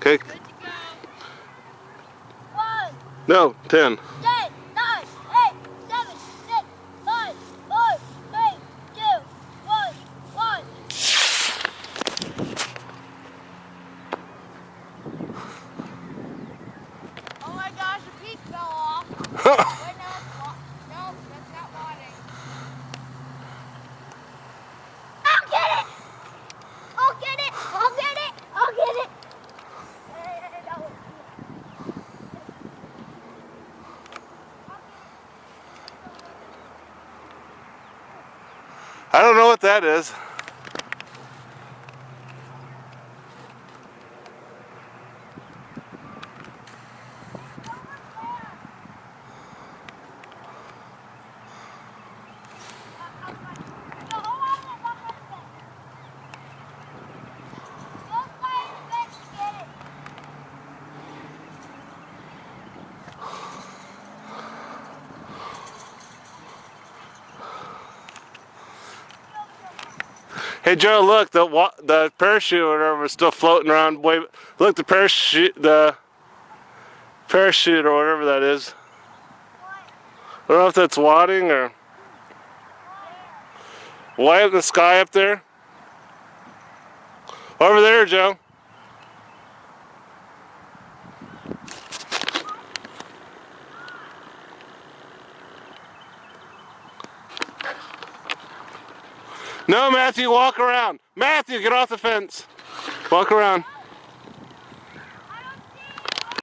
Okay. Good to go. 1, No, 10. 10, 9, 8, 7, 6, 5, 4, 3, 2, 1, 1. Oh my gosh, a piece fell off. Wait, no, no, that's not wadding. I'll get it! I'll get it! I'll get it! I'll get it! I don't know what that is. Hey Joe, look, the parachute or whatever is still floating around. Wait, look, the parachute or whatever that is. I don't know if that's wadding or white in the sky up there. Over there, Joe. No, Matthew, walk around. Matthew, get off the fence. Walk around.